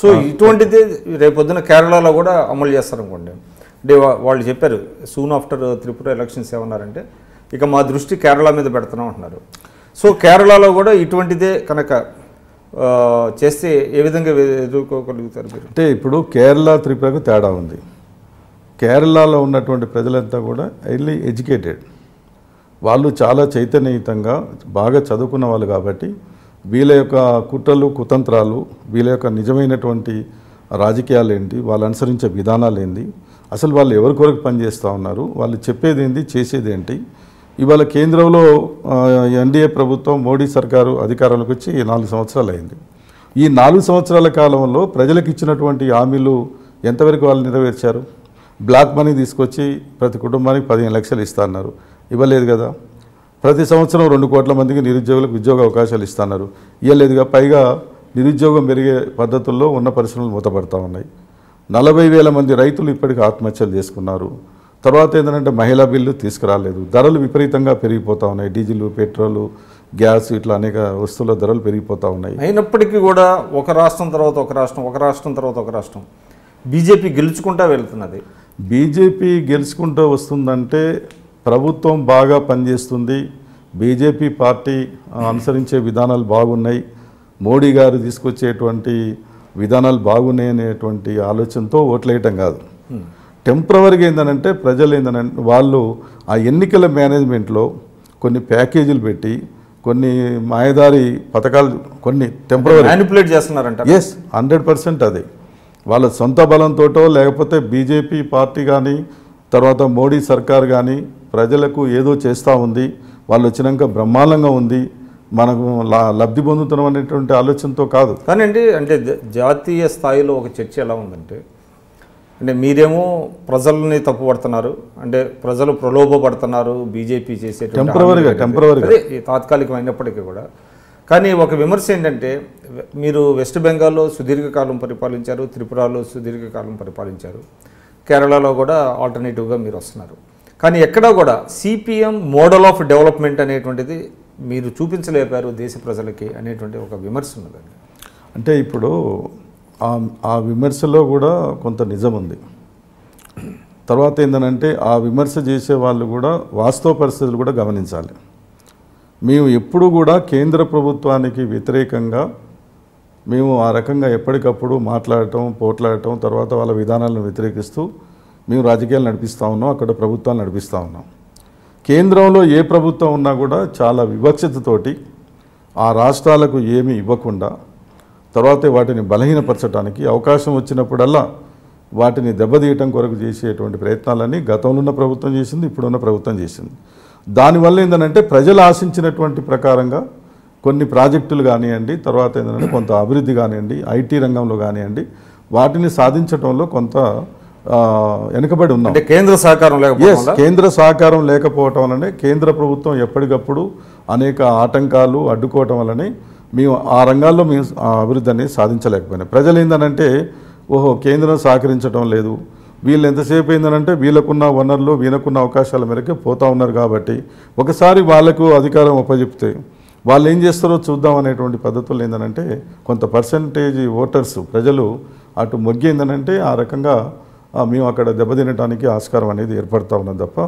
So ఇటువంటిది రేపొద్దున కేరళలో కూడా అమలు చేస్తారనుకోండి. అంటే వాళ్ళు చెప్పారు సూన్ ఆఫ్టర్ త్రిపుర ఎలక్షన్స్ ఏమన్నారంటే ఇక మా దృష్టి కేరళ మీద పెడుతున్నాం అంటున్నారు. సో కేరళలో కూడా ఇటువంటిదే కనుక చేస్తే ఏ విధంగా ఎదుర్కోగలుగుతారు మీరు? అంటే ఇప్పుడు కేరళ త్రిపురకు తేడా ఉంది. కేరళలో ఉన్నటువంటి ప్రజలంతా కూడా హైలీ ఎడ్యుకేటెడ్, వాళ్ళు చాలా చైతన్యయుతంగా బాగా చదువుకున్న వాళ్ళు కాబట్టి వీళ్ళ యొక్క కుట్రలు కుతంత్రాలు, వీళ్ళ యొక్క నిజమైనటువంటి రాజకీయాలు ఏంటి, వాళ్ళు అనుసరించే విధానాలు ఏంటి, అసలు వాళ్ళు ఎవరి కొరకు పనిచేస్తూ ఉన్నారు, వాళ్ళు చెప్పేది ఏంటి, చేసేది ఏంటి. ఇవాళ కేంద్రంలో ఎన్డీఏ ప్రభుత్వం మోడీ సర్కారు అధికారంలోకి వచ్చి 4 సంవత్సరాలు అయింది. ఈ 4 సంవత్సరాల కాలంలో ప్రజలకు ఇచ్చినటువంటి హామీలు ఎంతవరకు వాళ్ళు నెరవేర్చారు? బ్లాక్ మనీ తీసుకొచ్చి ప్రతి కుటుంబానికి 15 లక్షలు ఇస్తా అన్నారు, ఇవ్వలేదు కదా. ప్రతి సంవత్సరం 2 కోట్ల మందికి నిరుద్యోగులకు ఉద్యోగ అవకాశాలు ఇస్తున్నారు, ఇవ్వలేదుగా. పైగా నిరుద్యోగం పెరిగే పద్ధతుల్లో ఉన్న పరిశ్రమలు మూతపడతా ఉన్నాయి. 40,000 మంది రైతులు ఇప్పటికీ ఆత్మహత్యలు చేసుకున్నారు. తర్వాత ఏంటంటే మహిళా బిల్లు తీసుకురాలేదు. ధరలు విపరీతంగా పెరిగిపోతూ ఉన్నాయి. డీజిల్, పెట్రోలు, గ్యాస్ ఇట్లా అనేక వస్తువుల ధరలు పెరిగిపోతూ ఉన్నాయి. అయినప్పటికీ కూడా ఒక రాష్ట్రం తర్వాత ఒక రాష్ట్రం, ఒక రాష్ట్రం తర్వాత ఒక రాష్ట్రం బీజేపీ గెలుచుకుంటూ వెళ్తున్నది. బీజేపీ గెలుచుకుంటూ వస్తుందంటే ప్రభుత్వం బాగా పనిచేస్తుంది, బీజేపీ పార్టీ అనుసరించే విధానాలు బాగున్నాయి, మోడీ గారు తీసుకొచ్చేటువంటి విధానాలు బాగున్నాయి అనేటువంటి ఆలోచనతో ఓట్లేయటం కాదు. టెంపరవరీగా ఏంటంటే ప్రజలు ఏంటంటే వాళ్ళు ఆ ఎన్నికల మేనేజ్మెంట్లో కొన్ని ప్యాకేజీలు పెట్టి కొన్ని మాయదారి పథకాలు కొన్ని టెంపరవరీ మ్యానిపులేట్ చేస్తున్నారంట. 100% అదే వాళ్ళ సొంత బలంతోటో లేకపోతే బీజేపీ పార్టీ కానీ తర్వాత మోడీ సర్కార్ కానీ ప్రజలకు ఏదో చేస్తూ ఉంది, వాళ్ళు వచ్చినాక బ్రహ్మాండంగా ఉంది, మనకు లబ్ధి పొందుతున్నాం అనేటువంటి ఆలోచనతో కాదు. కానీ అంటే జాతీయ స్థాయిలో ఒక చర్చ ఎలా ఉందంటే, అంటే మీరేమో ప్రజల్ని తప్పుపడుతున్నారు, అంటే ప్రజలు ప్రలోభపడుతున్నారు బీజేపీ చేసే టెంపరవరీగా తాత్కాలికమైనప్పటికీ కూడా. కానీ ఒక విమర్శ ఏంటంటే మీరు వెస్ట్ బెంగాల్లో సుదీర్ఘకాలం పరిపాలించారు, త్రిపురలో సుదీర్ఘకాలం పరిపాలించారు, కేరళలో కూడా ఆల్టర్నేటివ్గా మీరు వస్తున్నారు. కానీ ఎక్కడా కూడా సిపిఎం మోడల్ ఆఫ్ డెవలప్మెంట్ అనేటువంటిది మీరు చూపించలేపారు దేశ ప్రజలకి అనేటువంటి ఒక విమర్శ ఉన్నదండి. అంటే ఇప్పుడు ఆ విమర్శలో కూడా కొంత నిజం ఉంది. తర్వాత ఏంటంటే ఆ విమర్శ చేసే వాళ్ళు కూడా వాస్తవ పరిస్థితులు కూడా గమనించాలి. మేము ఎప్పుడు కూడా కేంద్ర ప్రభుత్వానికి వ్యతిరేకంగా మేము ఆ రకంగా ఎప్పటికప్పుడు పోట్లాడటం తర్వాత వాళ్ళ విధానాలను వ్యతిరేకిస్తూ మేము రాజకీయాలు నడిపిస్తూ ఉన్నాం, అక్కడ ప్రభుత్వాలు నడిపిస్తూ ఉన్నాం. కేంద్రంలో ఏ ప్రభుత్వం ఉన్నా కూడా చాలా వివక్షతతోటి ఆ రాష్ట్రాలకు ఏమీ ఇవ్వకుండా తర్వాత వాటిని బలహీనపరచడానికి అవకాశం వచ్చినప్పుడల్లా వాటిని దెబ్బతీయటం కొరకు చేసేటువంటి ప్రయత్నాలన్నీ గతంలో ఉన్న ప్రభుత్వం చేసింది, ఇప్పుడున్న ప్రభుత్వం చేసింది. దానివల్ల ఏంటంటే ప్రజలు ఆశించినటువంటి ప్రకారంగా కొన్ని ప్రాజెక్టులు కానివ్వండి, తర్వాత ఏంటంటే కొంత అభివృద్ధి కానివ్వండి, ఐటీ రంగంలో కానివ్వండి, వాటిని సాధించడంలో కొంత వెనుకబడి ఉన్నాం. కేంద్ర సహకారం లేకపోవటం వల్లనే కేంద్ర ప్రభుత్వం ఎప్పటికప్పుడు అనేక ఆటంకాలు అడ్డుకోవటం వల్లనే మేము ఆ రంగాల్లో మేము అభివృద్ధి అనేది సాధించలేకపోయినాం. ప్రజలు ఏంటంటే కేంద్రం సహకరించడం లేదు, వీళ్ళు ఎంతసేపు ఏంటంటే వీళ్ళకున్న వనరులు వీళ్ళకున్న అవకాశాల మేరకు పోతూ ఉన్నారు. కాబట్టి ఒకసారి వాళ్ళకు అధికారం ఉపజెప్తే వాళ్ళు ఏం చేస్తారో చూద్దాం అనేటువంటి పద్ధతులు ఏంటంటే కొంత పర్సంటేజ్ ఓటర్స్ ప్రజలు అటు మొగ్గి ఏంటంటే ఆ రకంగా మేము అక్కడ దెబ్బతినడానికి ఆస్కారం అనేది ఏర్పడతా ఉన్నది తప్ప